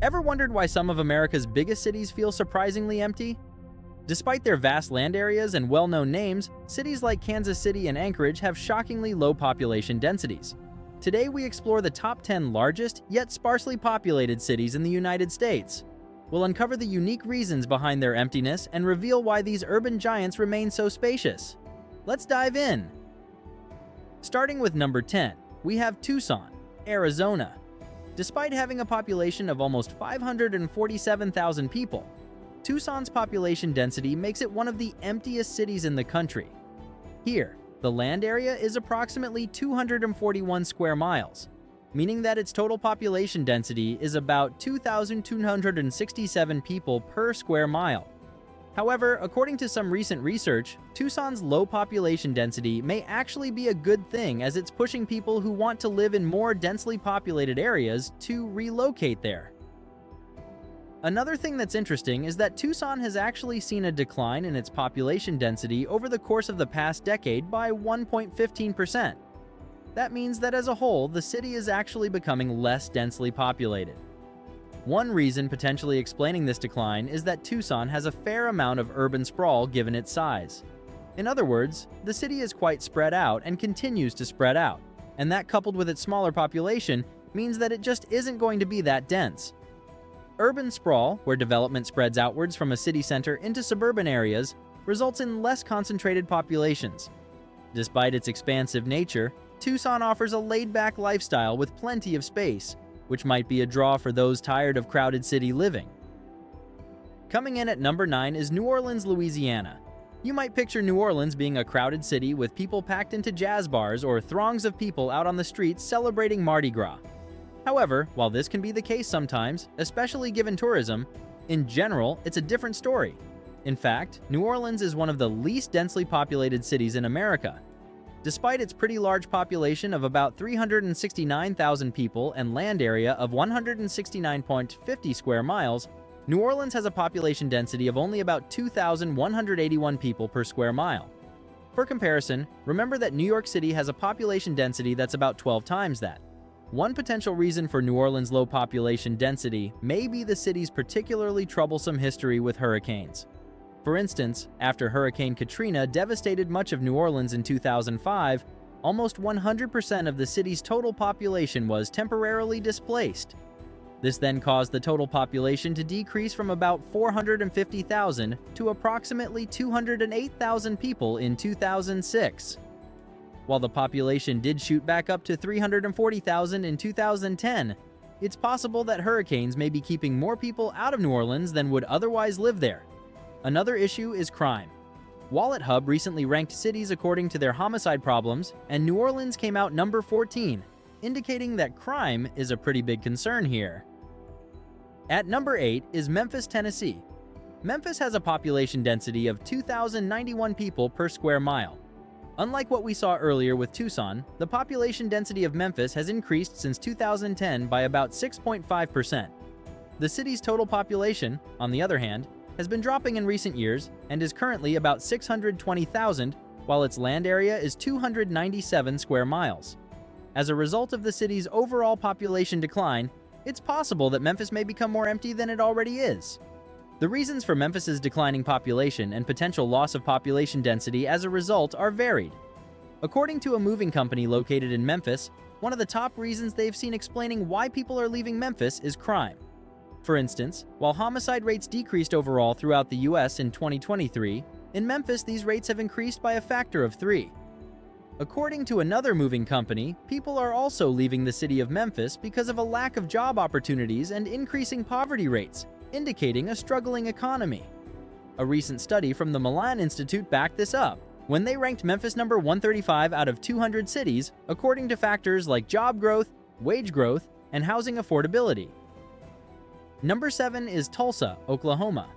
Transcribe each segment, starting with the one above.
Ever wondered why some of America's biggest cities feel surprisingly empty? Despite their vast land areas and well-known names, cities like Kansas City and Anchorage have shockingly low population densities. Today we explore the top 10 largest, yet sparsely populated cities in the United States. We'll uncover the unique reasons behind their emptiness and reveal why these urban giants remain so spacious. Let's dive in! Starting with number 10, we have Tucson, Arizona. Despite having a population of almost 547,000 people, Tucson's population density makes it one of the emptiest cities in the country. Here, the land area is approximately 241 square miles, meaning that its total population density is about 2,267 people per square mile. However, according to some recent research, Tucson's low population density may actually be a good thing, as it's pushing people who want to live in more densely populated areas to relocate there. Another thing that's interesting is that Tucson has actually seen a decline in its population density over the course of the past decade by 1.15%. That means that as a whole, the city is actually becoming less densely populated. One reason potentially explaining this decline is that Tucson has a fair amount of urban sprawl given its size. In other words, the city is quite spread out and continues to spread out, and that coupled with its smaller population means that it just isn't going to be that dense. Urban sprawl, where development spreads outwards from a city center into suburban areas, results in less concentrated populations. Despite its expansive nature, Tucson offers a laid-back lifestyle with plenty of space, which might be a draw for those tired of crowded city living. Coming in at number 9 is New Orleans, Louisiana. You might picture New Orleans being a crowded city with people packed into jazz bars or throngs of people out on the streets celebrating Mardi Gras. However, while this can be the case sometimes, especially given tourism, in general, it's a different story. In fact, New Orleans is one of the least densely populated cities in America. Despite its pretty large population of about 369,000 people and land area of 169.50 square miles, New Orleans has a population density of only about 2,181 people per square mile. For comparison, remember that New York City has a population density that's about 12 times that. One potential reason for New Orleans' low population density may be the city's particularly troublesome history with hurricanes. For instance, after Hurricane Katrina devastated much of New Orleans in 2005, almost 100% of the city's total population was temporarily displaced. This then caused the total population to decrease from about 450,000 to approximately 208,000 people in 2006. While the population did shoot back up to 340,000 in 2010, it's possible that hurricanes may be keeping more people out of New Orleans than would otherwise live there. Another issue is crime. Wallet Hub recently ranked cities according to their homicide problems, and New Orleans came out number 14, indicating that crime is a pretty big concern here. At number 8 is Memphis, Tennessee. Memphis has a population density of 2,091 people per square mile. Unlike what we saw earlier with Tucson, the population density of Memphis has increased since 2010 by about 6.5%. The city's total population, on the other hand, has been dropping in recent years and is currently about 620,000, while its land area is 297 square miles. As a result of the city's overall population decline, it's possible that Memphis may become more empty than it already is. The reasons for Memphis's declining population and potential loss of population density as a result are varied. According to a moving company located in Memphis, one of the top reasons they've seen explaining why people are leaving Memphis is crime. For instance, while homicide rates decreased overall throughout the US in 2023, in Memphis these rates have increased by a factor of 3. According to another moving company, people are also leaving the city of Memphis because of a lack of job opportunities and increasing poverty rates, indicating a struggling economy. A recent study from the Milan Institute backed this up, when they ranked Memphis number 135 out of 200 cities according to factors like job growth, wage growth, and housing affordability. Number 7 is Tulsa, Oklahoma.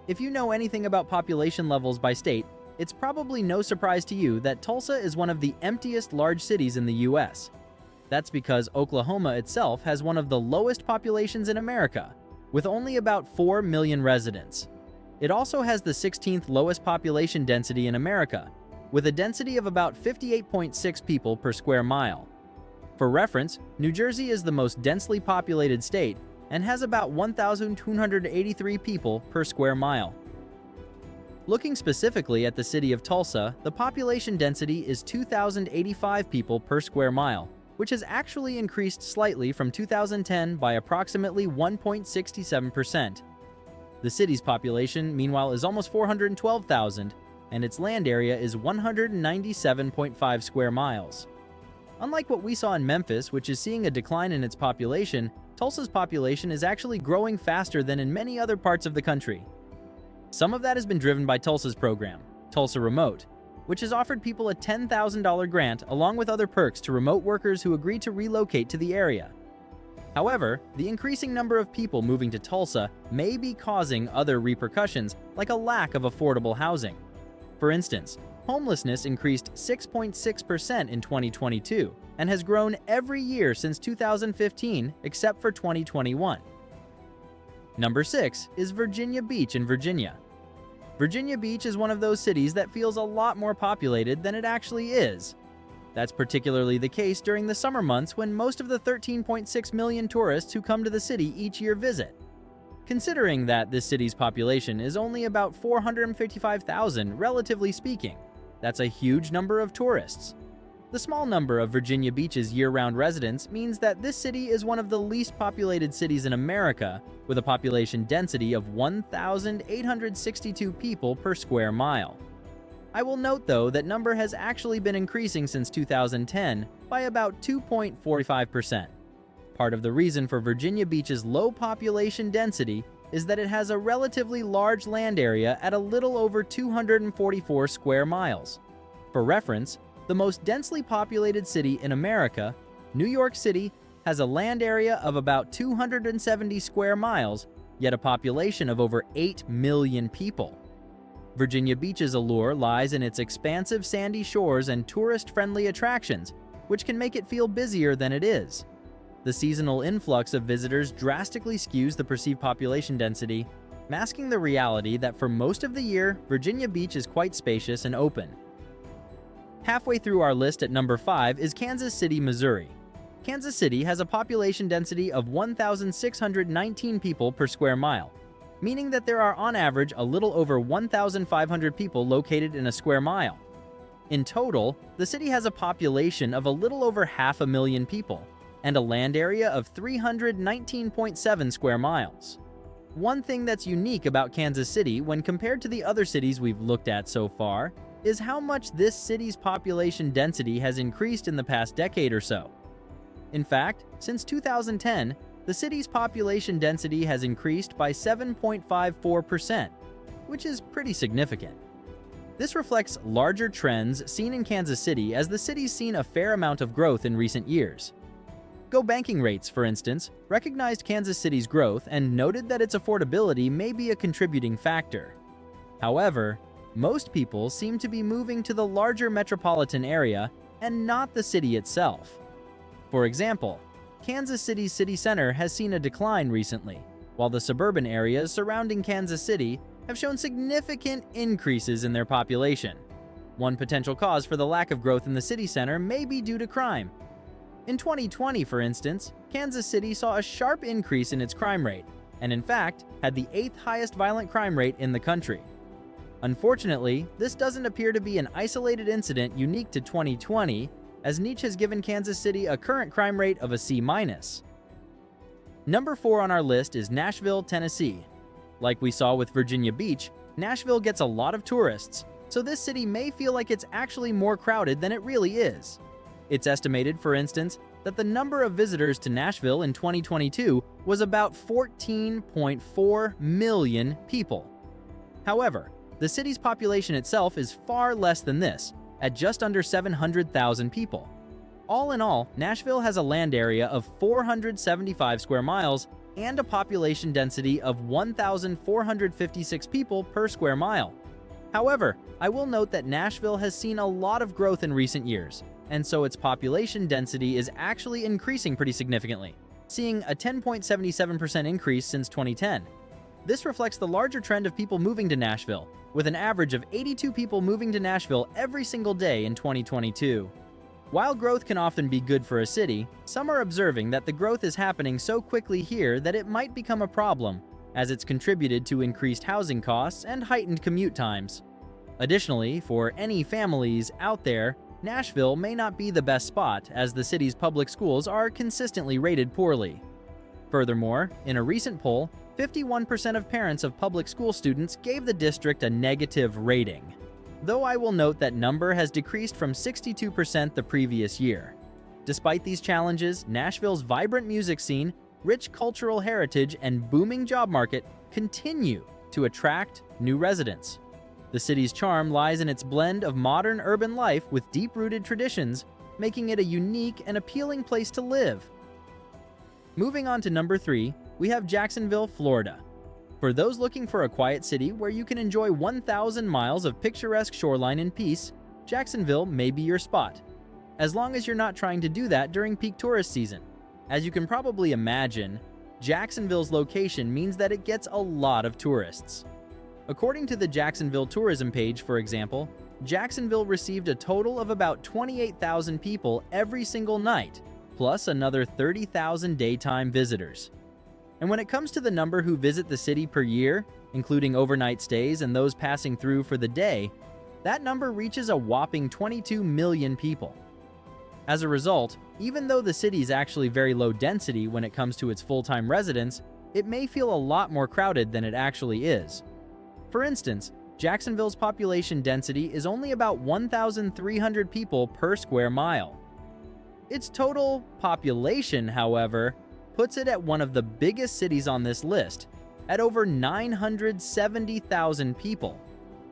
If you know anything about population levels by state, it's probably no surprise to you that Tulsa is one of the emptiest large cities in the US. That's because Oklahoma itself has one of the lowest populations in America, with only about 4 million residents. It also has the 16th lowest population density in America, with a density of about 58.6 people per square mile. For reference, New Jersey is the most densely populated state and has about 1,283 people per square mile. Looking specifically at the city of Tulsa, the population density is 2,085 people per square mile, which has actually increased slightly from 2010 by approximately 1.67%. The city's population, meanwhile, is almost 412,000, and its land area is 197.5 square miles. Unlike what we saw in Memphis, which is seeing a decline in its population, Tulsa's population is actually growing faster than in many other parts of the country. Some of that has been driven by Tulsa's program, Tulsa Remote, which has offered people a $10,000 grant along with other perks to remote workers who agree to relocate to the area. However, the increasing number of people moving to Tulsa may be causing other repercussions, like a lack of affordable housing. For instance, homelessness increased 6.6% in 2022 and has grown every year since 2015 except for 2021. Number 6 is Virginia Beach in Virginia. Virginia Beach is one of those cities that feels a lot more populated than it actually is. That's particularly the case during the summer months when most of the 13.6 million tourists who come to the city each year visit. Considering that this city's population is only about 455,000, relatively speaking, that's a huge number of tourists. The small number of Virginia Beach's year-round residents means that this city is one of the least populated cities in America, with a population density of 1,862 people per square mile. I will note, though, that number has actually been increasing since 2010 by about 2.45%. Part of the reason for Virginia Beach's low population density is that it has a relatively large land area at a little over 244 square miles. For reference, the most densely populated city in America, New York City, has a land area of about 270 square miles, yet a population of over 8 million people. Virginia Beach's allure lies in its expansive sandy shores and tourist-friendly attractions, which can make it feel busier than it is. The seasonal influx of visitors drastically skews the perceived population density, masking the reality that for most of the year, Virginia Beach is quite spacious and open. Halfway through our list at number 5 is Kansas City, Missouri. Kansas City has a population density of 1,619 people per square mile, meaning that there are on average a little over 1,500 people located in a square mile. In total, the city has a population of a little over 500,000 people and a land area of 319.7 square miles. One thing that's unique about Kansas City when compared to the other cities we've looked at so far is how much this city's population density has increased in the past decade or so. In fact, since 2010, the city's population density has increased by 7.54%, which is pretty significant. This reflects larger trends seen in Kansas City as the city's seen a fair amount of growth in recent years. Go Banking Rates, for instance, recognized Kansas City's growth and noted that its affordability may be a contributing factor. However, most people seem to be moving to the larger metropolitan area and not the city itself. For example, Kansas City's city center has seen a decline recently, while the suburban areas surrounding Kansas City have shown significant increases in their population. One potential cause for the lack of growth in the city center may be due to crime. In 2020, for instance, Kansas City saw a sharp increase in its crime rate, and in fact, had the 8th highest violent crime rate in the country. Unfortunately, this doesn't appear to be an isolated incident unique to 2020, as Nietzsche has given Kansas City a current crime rate of a C-. Number 4 on our list is Nashville, Tennessee. Like we saw with Virginia Beach, Nashville gets a lot of tourists, so this city may feel like it's actually more crowded than it really is. It's estimated, for instance, that the number of visitors to Nashville in 2022 was about 14.4 million people. However, the city's population itself is far less than this, at just under 700,000 people. All in all, Nashville has a land area of 475 square miles and a population density of 1,456 people per square mile. However, I will note that Nashville has seen a lot of growth in recent years, and so its population density is actually increasing pretty significantly, seeing a 10.77% increase since 2010. This reflects the larger trend of people moving to Nashville, with an average of 82 people moving to Nashville every single day in 2022. While growth can often be good for a city, some are observing that the growth is happening so quickly here that it might become a problem, as it's contributed to increased housing costs and heightened commute times. Additionally, for any families out there, Nashville may not be the best spot, as the city's public schools are consistently rated poorly. Furthermore, in a recent poll, 51% of parents of public school students gave the district a negative rating, though I will note that number has decreased from 62% the previous year. Despite these challenges, Nashville's vibrant music scene, rich cultural heritage, and booming job market continue to attract new residents. The city's charm lies in its blend of modern urban life with deep-rooted traditions, making it a unique and appealing place to live. Moving on to number 3, we have Jacksonville, Florida. For those looking for a quiet city where you can enjoy 1,000 miles of picturesque shoreline in peace, Jacksonville may be your spot, as long as you're not trying to do that during peak tourist season. As you can probably imagine, Jacksonville's location means that it gets a lot of tourists. According to the Jacksonville tourism page, for example, Jacksonville received a total of about 28,000 people every single night, plus another 30,000 daytime visitors. And when it comes to the number who visit the city per year, including overnight stays and those passing through for the day, that number reaches a whopping 22 million people. As a result, even though the city is actually very low density when it comes to its full-time residents, it may feel a lot more crowded than it actually is. For instance, Jacksonville's population density is only about 1,300 people per square mile. Its total population, however, puts it at one of the biggest cities on this list, at over 970,000 people,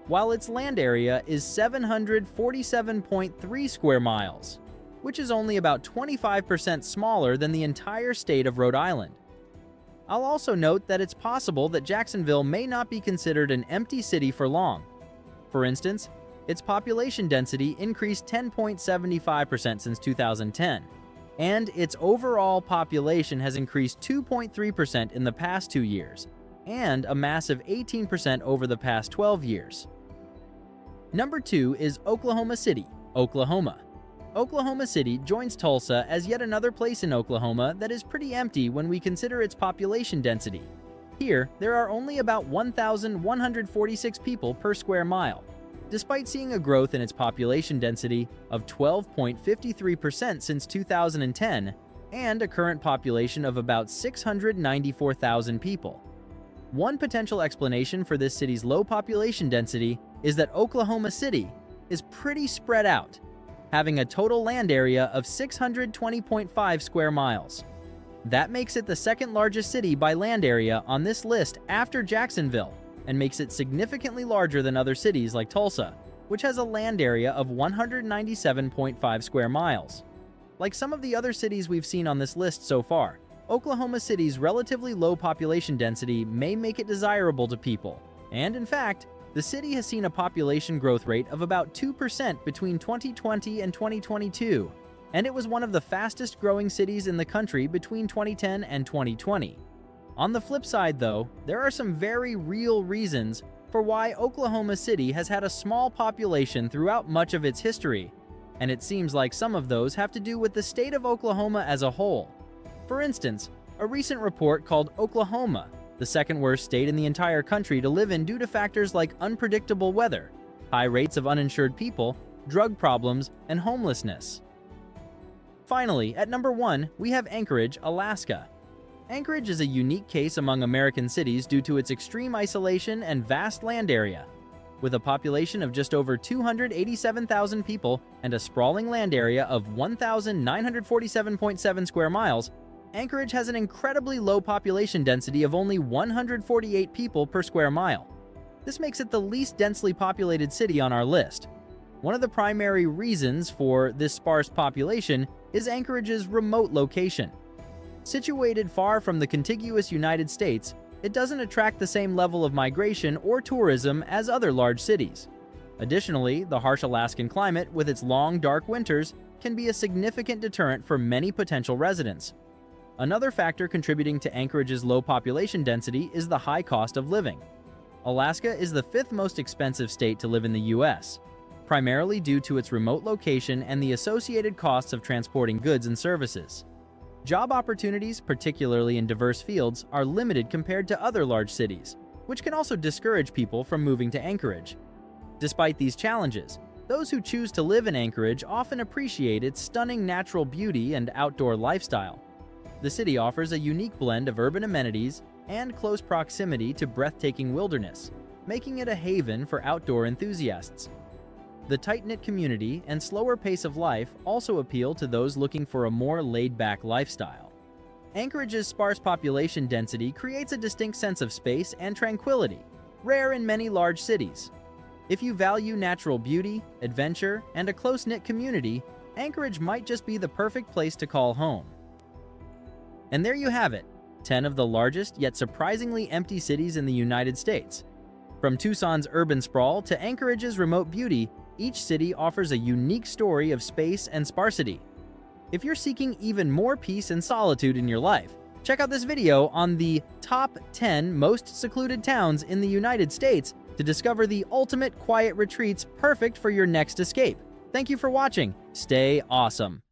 while its land area is 747.3 square miles, which is only about 25% smaller than the entire state of Rhode Island. I'll also note that it's possible that Jacksonville may not be considered an empty city for long. For instance, its population density increased 10.75% since 2010, and its overall population has increased 2.3% in the past 2 years, and a massive 18% over the past 12 years. Number 2 is Oklahoma City, Oklahoma. Oklahoma City joins Tulsa as yet another place in Oklahoma that is pretty empty when we consider its population density. Here, there are only about 1,146 people per square mile, despite seeing a growth in its population density of 12.53% since 2010 and a current population of about 694,000 people. One potential explanation for this city's low population density is that Oklahoma City is pretty spread out, having a total land area of 620.5 square miles. That makes it the second largest city by land area on this list after Jacksonville, and makes it significantly larger than other cities like Tulsa, which has a land area of 197.5 square miles. Like some of the other cities we've seen on this list so far, Oklahoma City's relatively low population density may make it desirable to people, and in fact, the city has seen a population growth rate of about 2% between 2020 and 2022, and it was one of the fastest growing cities in the country between 2010 and 2020. On the flip side, though, there are some very real reasons for why Oklahoma City has had a small population throughout much of its history, and it seems like some of those have to do with the state of Oklahoma as a whole. For instance, a recent report called Oklahoma, the second worst state in the entire country to live in due to factors like unpredictable weather, high rates of uninsured people, drug problems, and homelessness. Finally, at number 1, we have Anchorage, Alaska. Anchorage is a unique case among American cities due to its extreme isolation and vast land area. With a population of just over 287,000 people and a sprawling land area of 1,947.7 square miles, Anchorage has an incredibly low population density of only 148 people per square mile. This makes it the least densely populated city on our list. One of the primary reasons for this sparse population is Anchorage's remote location. Situated far from the contiguous United States, it doesn't attract the same level of migration or tourism as other large cities. Additionally, the harsh Alaskan climate with its long, dark winters can be a significant deterrent for many potential residents. Another factor contributing to Anchorage's low population density is the high cost of living. Alaska is the 5th most expensive state to live in the U.S. primarily due to its remote location and the associated costs of transporting goods and services. Job opportunities, particularly in diverse fields, are limited compared to other large cities, which can also discourage people from moving to Anchorage. Despite these challenges, those who choose to live in Anchorage often appreciate its stunning natural beauty and outdoor lifestyle. The city offers a unique blend of urban amenities and close proximity to breathtaking wilderness, making it a haven for outdoor enthusiasts. The tight-knit community and slower pace of life also appeal to those looking for a more laid-back lifestyle. Anchorage's sparse population density creates a distinct sense of space and tranquility, rare in many large cities. If you value natural beauty, adventure, and a close-knit community, Anchorage might just be the perfect place to call home. And there you have it, 10 of the largest yet surprisingly empty cities in the United States. From Tucson's urban sprawl to Anchorage's remote beauty, each city offers a unique story of space and sparsity. If you're seeking even more peace and solitude in your life, check out this video on the top 10 most secluded towns in the United States to discover the ultimate quiet retreats perfect for your next escape. Thank you for watching. Stay awesome.